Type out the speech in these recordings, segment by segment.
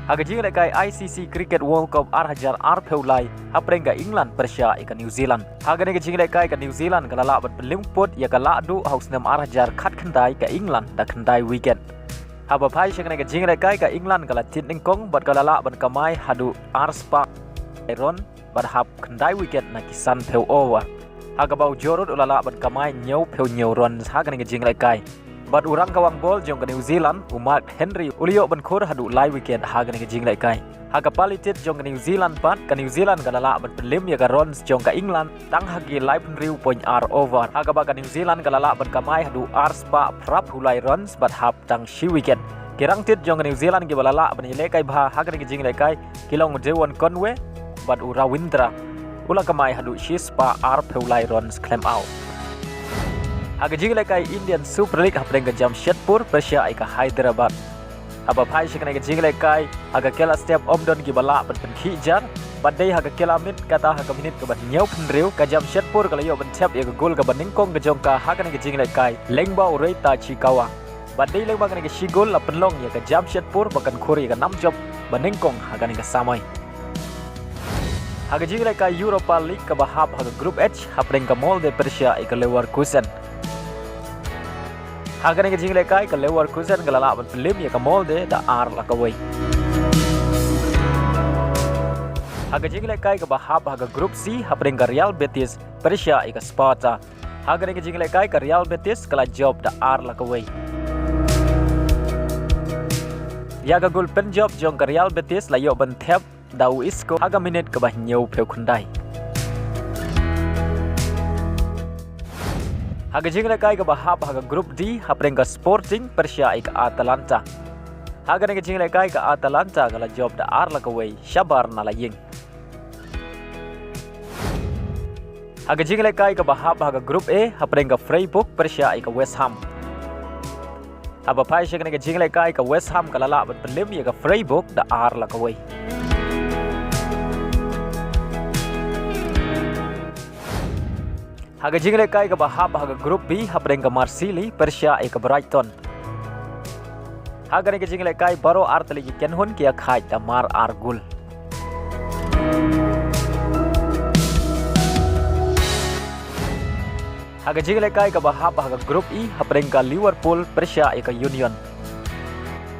Haga jing lekai ICC Cricket World Cup arhajar arpeulai haprenga England Persia ika New Zealand. Haga nega jing lekai ka New Zealand kalala bat pelimput ya kaladu hausnam arhajar khat khandai ka England da khandai weekend. Haba pai shang nega jing lekai ka England kala tin ningkong bat kalala ban kamai hadu arspa iron bat hap khandai weekend na kisan peu over. Haga bau jorot ulala ban kamai nyau peu nyau ron haga nega jing lekai. But urang kawang bol jong ke New Zealand Mark Henry ulio ban khor hadu live weekend haga nega jing lekai. Haga palitit jong ke New Zealand pat ke New Zealand kalala ban pelim ya ka Rons jong ke England tang hagi live riu point r over. Haga ba ke New Zealand kalala ban kamai hadu arspa prap hulai Rons bat hap tang shi weekend. Kirang tit jong ke New Zealand ki balala ban lekai bha haga nega jing lekai kilong Jewon Conway bat ura Windra ula kamai hadu shispa arp hulai Rons claim out. Haga jing lekai Indian Super League haprenga Jamshedpur Persia ika Hyderabad. Aba pai shikana ga jing lekai haga kela step omdon gi bala ban khijar badai haga kela mit kata haga minit ka ban nyau penriu ka Jamshedpur kala yo ban tap ya gol ka ban ningkong ga jongka haga ga jing lekai lengba urei ta chikawa. Badai lengba ga shigol la penlong ya ka Jamshedpur bakan khori ga nam job ban ningkong haga ga samai. Haga jing lekai Europa League ka bahap haga Group H haprenga Molde Persia ika Leverkusen. Haga nega jing lekai ka Leverkusen galala ban pelim ya ka Molde da ar lakawai. Haga jing lekai ka bahap haga Group C haprenga Real Betis Persia ika Sparta. Haga nega jing lekai ka Real Betis kala job da ar lakawai. Yaga gol pen job jong ka Real Betis la yo ban thep dau isko haga minit ka bah nyau peu khundai. Haga jing lekai ka bahap haga Group D haprenga Sporting Persia ika Atalanta. Haga nega jing lekai ka Atalanta kala job da ar lakawai Shabar na laying. Haga jing lekai ka bahap haga Group A haprenga Freiburg Persia ika West Ham. Haba pai shik nega jing lekai ka West Ham kala la ban pelim ya ka Freiburg da ar lakawai. Haga jing lekai ka bahap haga Group B haprenga Marseille Persia ika Brighton. Haga nega jing lekai baro artali ki kenhun kia khai da mar argul. Haga jing lekai ka bahap haga Group E haprenga Liverpool Persia ika Union.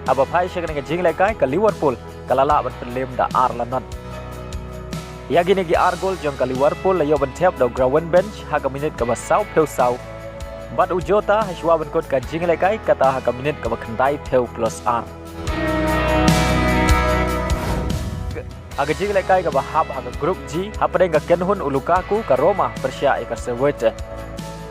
Haba pai shik nega jing lekai ka Liverpool kalala ban pelim da ar lanon. Yagi negi argul jong ka Liverpool layo ban tap do ground bench haga minit ka basau peu sau. Bat ujota hashwa ban kot ka jing lekai kata haga minit ka bakhandai peu plus r. Haga jing lekai ka bahap haga Group G haprenga Kenhun Lukaku ka Roma Persia ika Servette.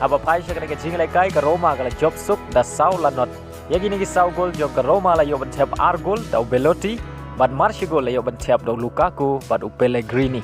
Haba pai shak nega jing lekai ka Roma kala job suk da sau lanot. Yagi negi sau gol jong ka Roma layo ban tap argul da Belotti. Bat Martial layo ban tap do Lukaku bat Pellegrini.